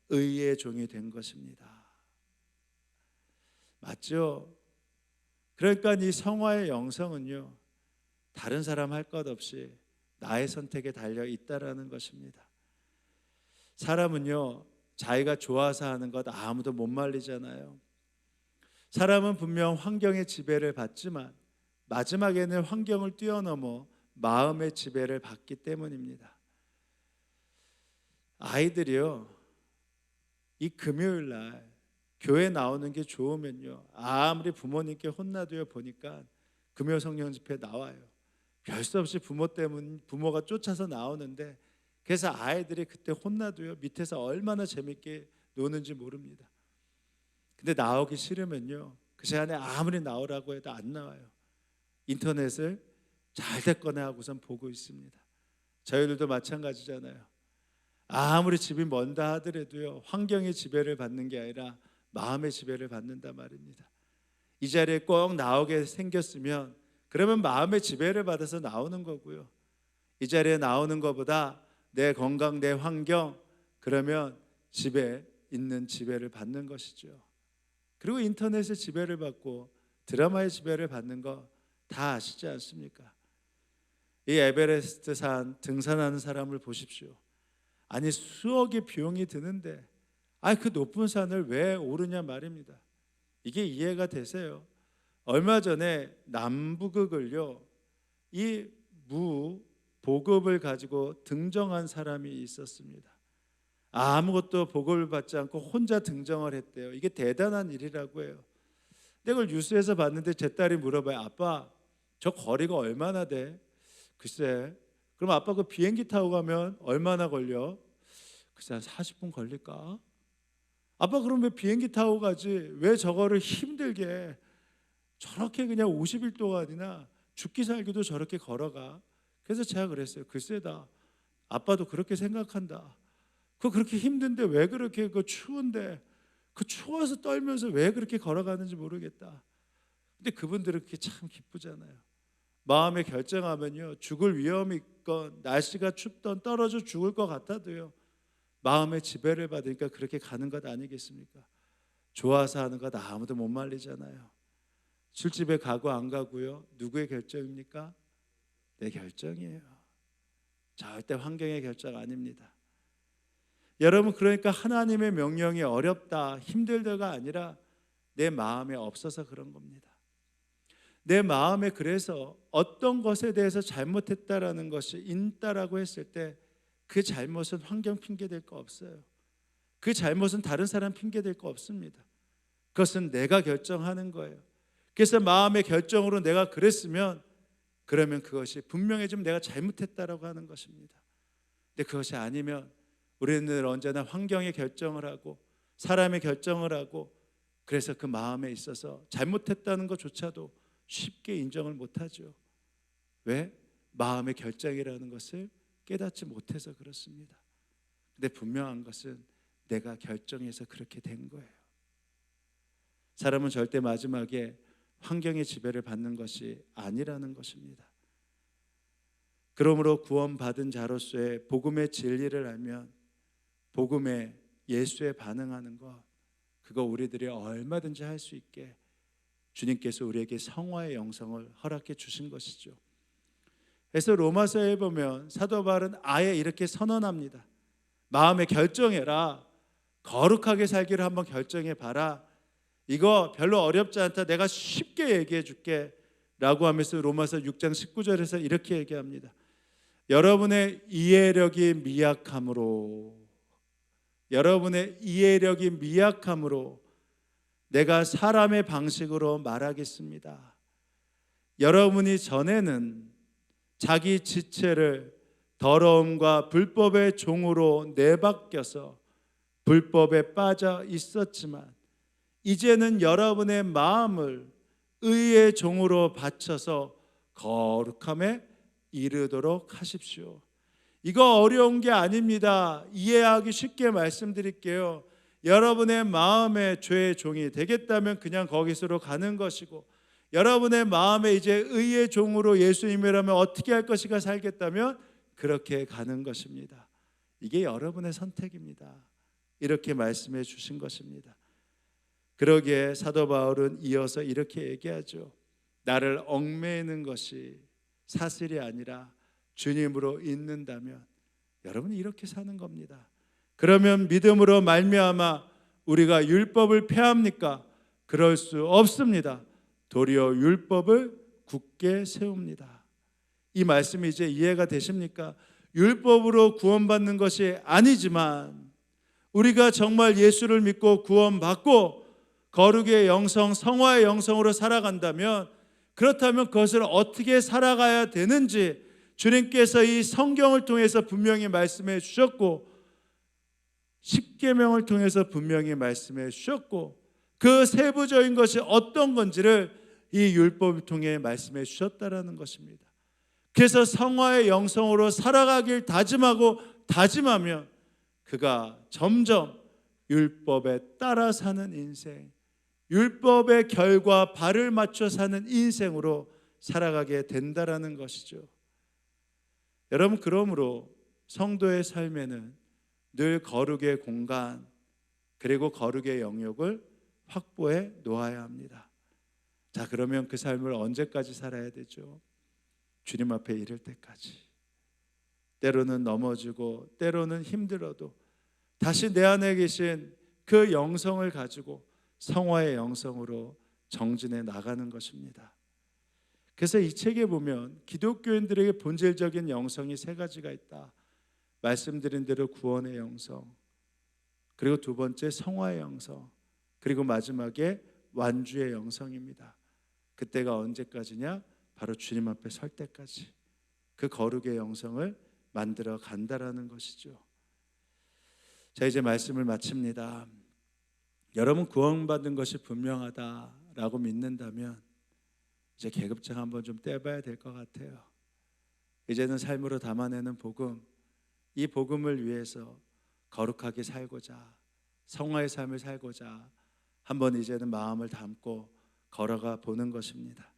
의의 종이 된 것입니다. 맞죠? 그러니까 이 성화의 영성은요, 다른 사람 할 것 없이 나의 선택에 달려 있다라는 것입니다. 사람은요, 자기가 좋아서 하는 것 아무도 못 말리잖아요. 사람은 분명 환경의 지배를 받지만 마지막에는 환경을 뛰어넘어 마음의 지배를 받기 때문입니다. 아이들이요, 이 금요일 날 교회 나오는 게 좋으면요, 아무리 부모님께 혼나도요 보니까 금요 성령 집회 나와요. 별 수 없이 부모가 쫓아서 나오는데 그래서 아이들이 그때 혼나도요 밑에서 얼마나 재밌게 노는지 모릅니다. 근데 나오기 싫으면요 그 시간에 아무리 나오라고 해도 안 나와요. 인터넷을 잘 됐거나 하고선 보고 있습니다. 저희들도 마찬가지잖아요. 아무리 집이 먼다 하더라도요 환경의 지배를 받는 게 아니라 마음의 지배를 받는단 말입니다. 이 자리에 꼭 나오게 생겼으면 그러면 마음의 지배를 받아서 나오는 거고요. 이 자리에 나오는 것보다 내 건강, 내 환경, 그러면 집에 있는 지배를 받는 것이죠. 그리고 인터넷의 지배를 받고 드라마의 지배를 받는 거 다 아시지 않습니까? 이 에베레스트 산 등산하는 사람을 보십시오. 아니 수억의 비용이 드는데 그 높은 산을 왜 오르냐 말입니다. 이게 이해가 되세요? 얼마 전에 남부극을요 이 무보급을 가지고 등정한 사람이 있었습니다. 아무것도 보급을 받지 않고 혼자 등정을 했대요. 이게 대단한 일이라고 해요. 근데 그걸 뉴스에서 봤는데 제 딸이 물어봐요. 아빠 저 거리가 얼마나 돼? 글쎄 그럼 아빠 그 비행기 타고 가면 얼마나 걸려? 글쎄 한 40분 걸릴까? 아빠 그럼 왜 비행기 타고 가지? 왜 저거를 힘들게 저렇게 그냥 50일 동안이나 죽기 살기도 저렇게 걸어가? 그래서 제가 그랬어요. 글쎄다 아빠도 그렇게 생각한다. 그거 그렇게 힘든데 왜 그렇게 그 추운데 그 추워서 떨면서 왜 그렇게 걸어가는지 모르겠다. 근데 그분들은 그게 참 기쁘잖아요. 마음에 결정하면요 죽을 위험이 있건 날씨가 춥던 떨어져 죽을 것 같아도요 마음의 지배를 받으니까 그렇게 가는 것 아니겠습니까? 좋아서 하는 것 아무도 못 말리잖아요. 술집에 가고 안 가고요 누구의 결정입니까? 내 결정이에요. 절대 환경의 결정 아닙니다. 여러분 그러니까 하나님의 명령이 어렵다 힘들다가 아니라 내 마음에 없어서 그런 겁니다. 내 마음에 그래서 어떤 것에 대해서 잘못했다라는 것이 있다라고 했을 때 그 잘못은 환경 핑계 될 거 없어요. 그 잘못은 다른 사람 핑계 될 거 없습니다. 그것은 내가 결정하는 거예요. 그래서 마음의 결정으로 내가 그랬으면 그러면 그것이 분명히 좀 내가 잘못했다라고 하는 것입니다. 근데 그것이 아니면 우리는 언제나 환경의 결정을 하고 사람의 결정을 하고 그래서 그 마음에 있어서 잘못했다는 것조차도 쉽게 인정을 못하죠. 왜? 마음의 결정이라는 것을 깨닫지 못해서 그렇습니다. 근데 분명한 것은 내가 결정해서 그렇게 된 거예요. 사람은 절대 마지막에 환경의 지배를 받는 것이 아니라는 것입니다. 그러므로 구원받은 자로서의 복음의 진리를 알면 복음에 예수에 반응하는 것 그거 우리들이 얼마든지 할 수 있게 주님께서 우리에게 성화의 영성을 허락해 주신 것이죠. 그래서 로마서에 보면 사도 바울은 아예 이렇게 선언합니다. 마음에 결정해라. 거룩하게 살기를 한번 결정해 봐라. 이거 별로 어렵지 않다. 내가 쉽게 얘기해 줄게 라고 하면서 로마서 6장 19절에서 이렇게 얘기합니다. 여러분의 이해력이 미약함으로 내가 사람의 방식으로 말하겠습니다. 여러분이 전에는 자기 지체를 더러움과 불법의 종으로 내바뀌어서 불법에 빠져 있었지만 이제는 여러분의 마음을 의의 종으로 바쳐서 거룩함에 이르도록 하십시오. 이거 어려운 게 아닙니다. 이해하기 쉽게 말씀드릴게요. 여러분의 마음에 죄의 종이 되겠다면 그냥 거기서로 가는 것이고 여러분의 마음에 이제 의의 종으로 예수님이라면 어떻게 할 것인가 살겠다면 그렇게 가는 것입니다. 이게 여러분의 선택입니다. 이렇게 말씀해 주신 것입니다. 그러기에 사도 바울은 이어서 이렇게 얘기하죠. 나를 얽매이는 것이 사슬이 아니라 주님으로 있는다면 여러분이 이렇게 사는 겁니다. 그러면 믿음으로 말미암아 우리가 율법을 폐합니까? 그럴 수 없습니다. 도리어 율법을 굳게 세웁니다. 이 말씀이 이제 이해가 되십니까? 율법으로 구원받는 것이 아니지만 우리가 정말 예수를 믿고 구원받고 거룩의 영성, 성화의 영성으로 살아간다면 그렇다면 그것을 어떻게 살아가야 되는지 주님께서 이 성경을 통해서 분명히 말씀해 주셨고, 십계명을 통해서 분명히 말씀해 주셨고, 그 세부적인 것이 어떤 건지를 이 율법을 통해 말씀해 주셨다라는 것입니다. 그래서 성화의 영성으로 살아가길 다짐하고 다짐하면 그가 점점 율법에 따라 사는 인생, 율법의 결과 발을 맞춰 사는 인생으로 살아가게 된다라는 것이죠. 여러분, 그러므로 성도의 삶에는 늘 거룩의 공간 그리고 거룩의 영역을 확보해 놓아야 합니다. 자, 그러면 그 삶을 언제까지 살아야 되죠? 주님 앞에 이를 때까지. 때로는 넘어지고 때로는 힘들어도 다시 내 안에 계신 그 영성을 가지고 성화의 영성으로 정진해 나가는 것입니다. 그래서 이 책에 보면 기독교인들에게 본질적인 영성이 세 가지가 있다. 말씀드린 대로 구원의 영성, 그리고 두 번째 성화의 영성, 그리고 마지막에 완주의 영성입니다. 그때가 언제까지냐? 바로 주님 앞에 설 때까지 그 거룩의 영성을 만들어 간다라는 것이죠. 자, 이제 말씀을 마칩니다. 여러분, 구원받은 것이 분명하다라고 믿는다면 이제 계급장 한번 좀 떼봐야 될 것 같아요. 이제는 삶으로 담아내는 복음, 이 복음을 위해서 거룩하게 살고자, 성화의 삶을 살고자 한번 이제는 마음을 담고 걸어가 보는 것입니다.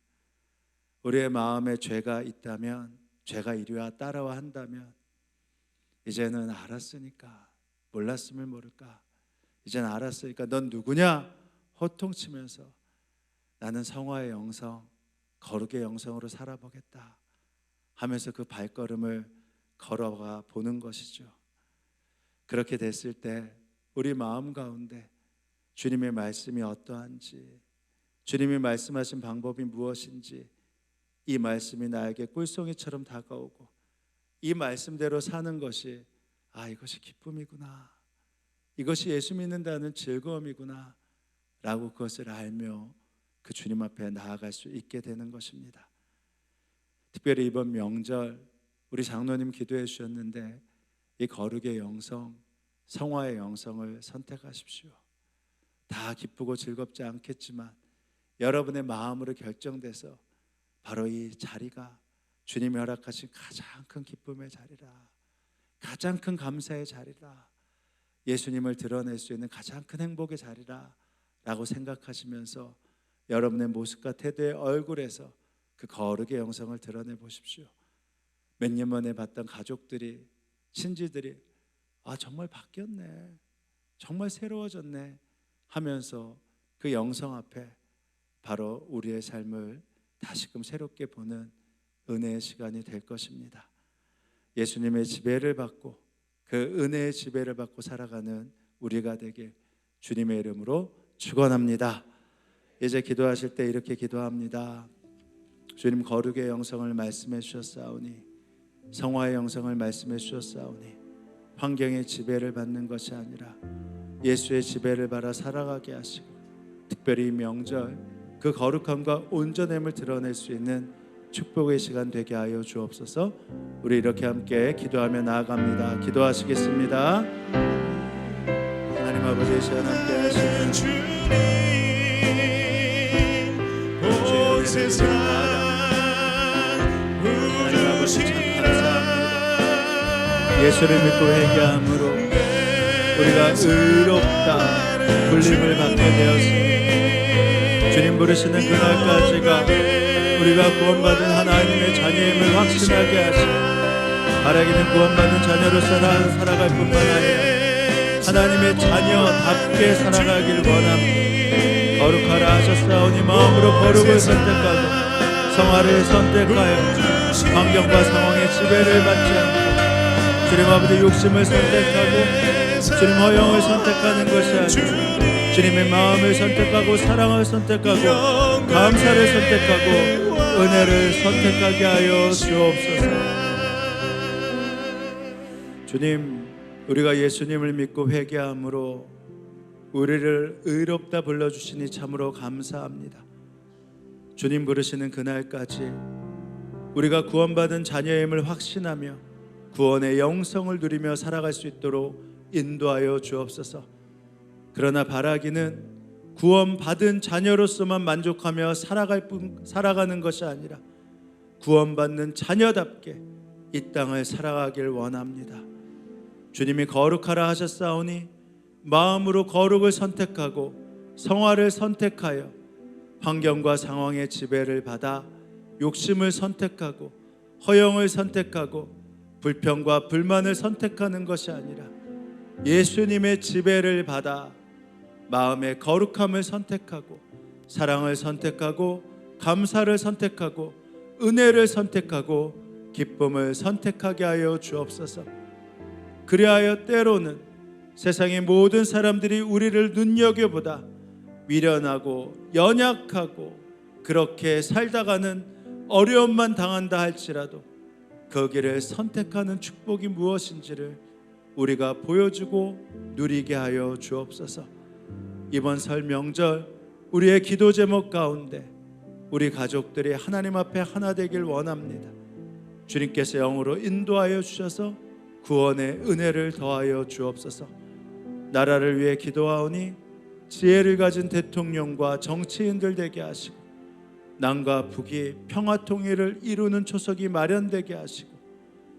우리의 마음에 죄가 있다면, 죄가 이리와 따라와 한다면 이제는 알았으니까, 몰랐으면 모를까, 이제는 알았으니까 넌 누구냐? 호통치면서 나는 성화의 영성, 거룩의 영성으로 살아보겠다 하면서 그 발걸음을 걸어가 보는 것이죠. 그렇게 됐을 때 우리 마음 가운데 주님의 말씀이 어떠한지, 주님이 말씀하신 방법이 무엇인지, 이 말씀이 나에게 꿀송이처럼 다가오고 이 말씀대로 사는 것이, 이것이 기쁨이구나, 이것이 예수 믿는다는 즐거움이구나 라고 그것을 알며 그 주님 앞에 나아갈 수 있게 되는 것입니다. 특별히 이번 명절 우리 장로님 기도해 주셨는데 이 거룩의 영성, 성화의 영성을 선택하십시오. 다 기쁘고 즐겁지 않겠지만 여러분의 마음으로 결정돼서 바로 이 자리가 주님이 허락하신 가장 큰 기쁨의 자리라, 가장 큰 감사의 자리라, 예수님을 드러낼 수 있는 가장 큰 행복의 자리라 라고 생각하시면서 여러분의 모습과 태도의 얼굴에서 그 거룩의 영성을 드러내 보십시오. 몇 년 만에 봤던 가족들이, 친지들이 정말 바뀌었네, 정말 새로워졌네 하면서 그 영성 앞에 바로 우리의 삶을 다시금 새롭게 보는 은혜의 시간이 될 것입니다. 예수님의 지배를 받고 그 은혜의 지배를 받고 살아가는 우리가 되길 주님의 이름으로 축원합니다. 이제 기도하실 때 이렇게 기도합니다. 주님, 거룩의 영성을 말씀해 주셨사오니, 성화의 영성을 말씀해 주셨사오니, 환경의 지배를 받는 것이 아니라 예수의 지배를 받아 살아가게 하시고, 특별히 이 명절 그 거룩함과 온전함을 드러낼 수 있는 축복의 시간 되게 하여 주옵소서. 우리 이렇게 함께 기도하며 나아갑니다. 기도하시겠습니다. 하나님 아버지의 시간 함께 하시는 주님, 온 세상 예수를 믿고 회개함으로 우리가 의롭다 불림을 받게 되었습니다. 주님 부르시는 그날까지가 우리가 구원받은 하나님의 자녀임을 확신하게 하시고, 바라기는 구원받은 자녀로 살아갈 뿐만 아니라 하나님의 자녀답게 살아가길 원합니다. 거룩하라 하셨사오니 마음으로 거룩을 선택하고 성화를 선택하여 환경과 상황의 지배를 받지 않고 주님 아버지 욕심을 선택하고 주님 허영을 선택하는 것이 아니라 주님의 마음을 선택하고 사랑을 선택하고 감사를 선택하고 은혜를 선택하게 하여 주옵소서. 주님, 우리가 예수님을 믿고 회개함으로 우리를 의롭다 불러주시니 참으로 감사합니다. 주님 부르시는 그날까지 우리가 구원받은 자녀임을 확신하며 구원의 영성을 누리며 살아갈 수 있도록 인도하여 주옵소서. 그러나 바라기는 구원받은 자녀로서만 만족하며 살아가는 것이 아니라 구원받는 자녀답게 이 땅을 살아가길 원합니다. 주님이 거룩하라 하셨사오니 마음으로 거룩을 선택하고 성화를 선택하여 환경과 상황의 지배를 받아 욕심을 선택하고 허영을 선택하고 불평과 불만을 선택하는 것이 아니라 예수님의 지배를 받아 마음의 거룩함을 선택하고 사랑을 선택하고 감사를 선택하고 은혜를 선택하고 기쁨을 선택하게 하여 주옵소서. 그리하여 때로는 세상의 모든 사람들이 우리를 눈여겨보다 미련하고 연약하고 그렇게 살다가는 어려움만 당한다 할지라도 그 길을 선택하는 축복이 무엇인지를 우리가 보여주고 누리게 하여 주옵소서. 이번 설 명절 우리의 기도 제목 가운데 우리 가족들이 하나님 앞에 하나 되길 원합니다. 주님께서 영으로 인도하여 주셔서 구원의 은혜를 더하여 주옵소서. 나라를 위해 기도하오니 지혜를 가진 대통령과 정치인들 되게 하시고 남과 북이 평화 통일을 이루는 초석이 마련되게 하시고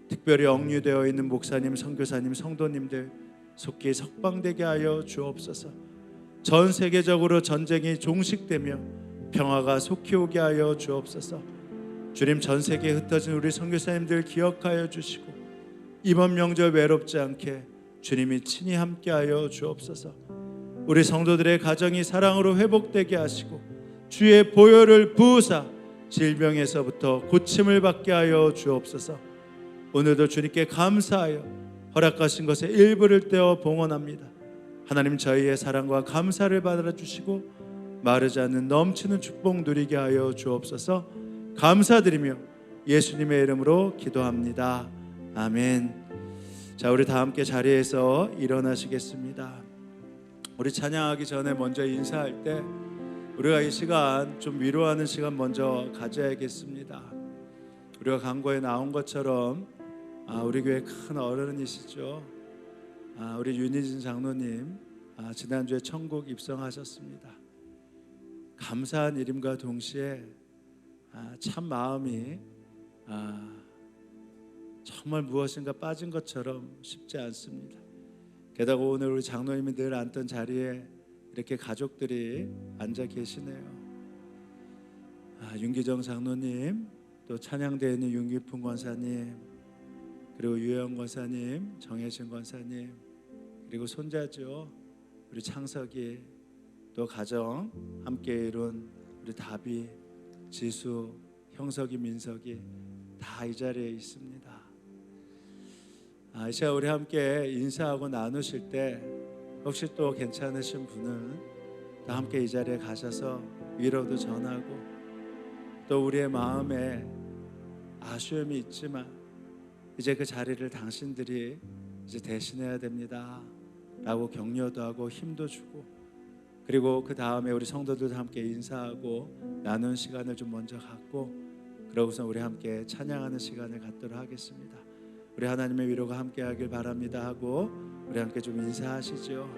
특별히 억류되어 있는 목사님, 선교사님, 성도님들 속히 석방되게 하여 주옵소서. 전 세계적으로 전쟁이 종식되며 평화가 속히 오게 하여 주옵소서. 주님, 전 세계에 흩어진 우리 선교사님들 기억하여 주시고 이번 명절 외롭지 않게 주님이 친히 함께하여 주옵소서. 우리 성도들의 가정이 사랑으로 회복되게 하시고 주의 보혈을 부으사 질병에서부터 고침을 받게 하여 주옵소서. 오늘도 주님께 감사하여 허락하신 것에 일부를 떼어 봉헌합니다. 하나님, 저희의 사랑과 감사를 받아주시고 마르지 않는 넘치는 축복 누리게 하여 주옵소서. 감사드리며 예수님의 이름으로 기도합니다. 아멘. 자, 우리 다 함께 자리에서 일어나시겠습니다. 우리 찬양하기 전에 먼저 인사할 때 우리가 이 시간 좀 위로하는 시간 먼저 가져야겠습니다. 우리가 광고에 나온 것처럼 우리 교회 큰 어른이시죠. 우리 윤희진 장로님 지난주에 천국 입성하셨습니다. 감사한 일임과 동시에 참 마음이 정말 무엇인가 빠진 것처럼 쉽지 않습니다. 게다가 오늘 우리 장로님이 늘 앉던 자리에 이렇게 가족들이 앉아 계시네요. 윤기정 장로님, 또 찬양대에 있는 윤기풍 권사님, 그리고 유영 권사님, 정혜신 권사님, 그리고 손자죠 우리 창석이, 또 가정 함께 이룬 우리 다비, 지수, 형석이, 민석이 다 이 자리에 있습니다. 이 시간 우리 함께 인사하고 나누실 때 혹시 또 괜찮으신 분은 또 함께 이 자리에 가셔서 위로도 전하고 또 우리의 마음에 아쉬움이 있지만 이제 그 자리를 당신들이 이제 대신해야 됩니다 라고 격려도 하고 힘도 주고, 그리고 그 다음에 우리 성도들도 함께 인사하고 나눈 시간을 좀 먼저 갖고 그러고서 우리 함께 찬양하는 시간을 갖도록 하겠습니다. 우리 하나님의 위로가 함께 하길 바랍니다 하고 우리 함께 좀 인사하시죠.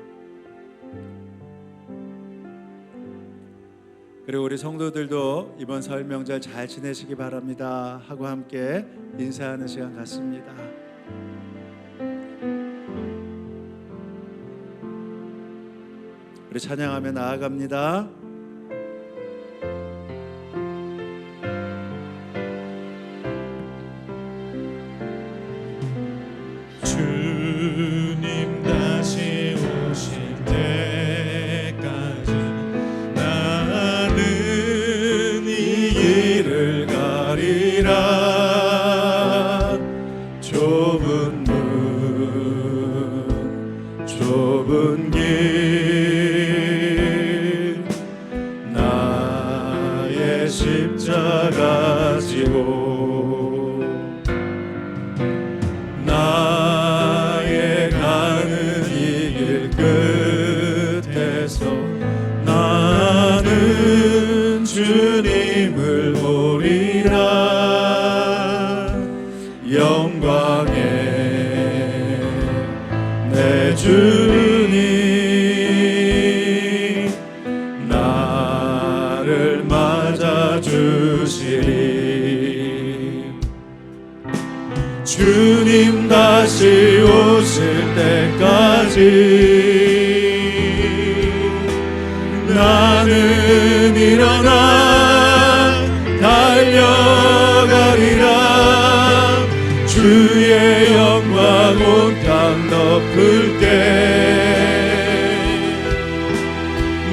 그리고 우리 성도들도 이번 설 명절 잘 지내시기 바랍니다 하고 함께 인사하는 시간 갖습니다. 우리 찬양하며 나아갑니다. 주님 다시 오실 때까지 나는 이 길을 가리라. 좁은 문 좁은 길 나의 십자가 지고 나의 가는 이 길 끝에서 나는 주님을 보리라. 다시 오실 때까지 나는 일어나 달려가리라. 주의 영광 온 땅 덮을 때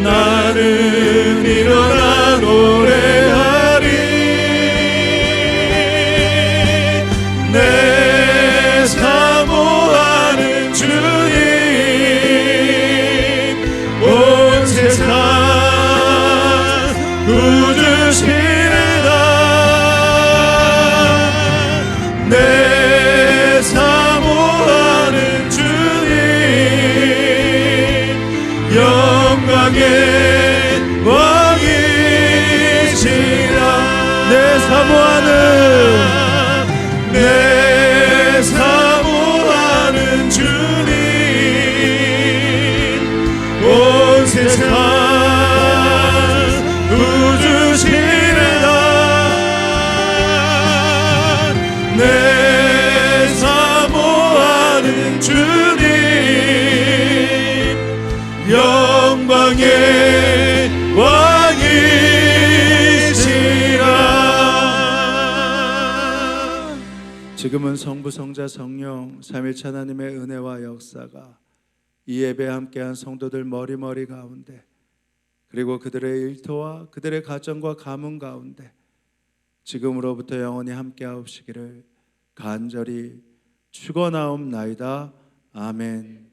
나는 일어나 노래하리. 내 사모하는 주님 온 세상 구주시리라. 내 사모하는 주님 영광의 왕이시라. 내 사모하는 주님 온 세상 구주시리라. 내 사모하는 주님 영광의 왕이시라. 지금은 성부, 성자, 성령 삼위일체 하나님의 은혜와 역사가 이 예배에 함께한 성도들 머리머리 가운데, 그리고 그들의 일터와 그들의 가정과 가문 가운데 지금으로부터 영원히 함께하옵시기를 간절히 축원하옵나이다. 아멘.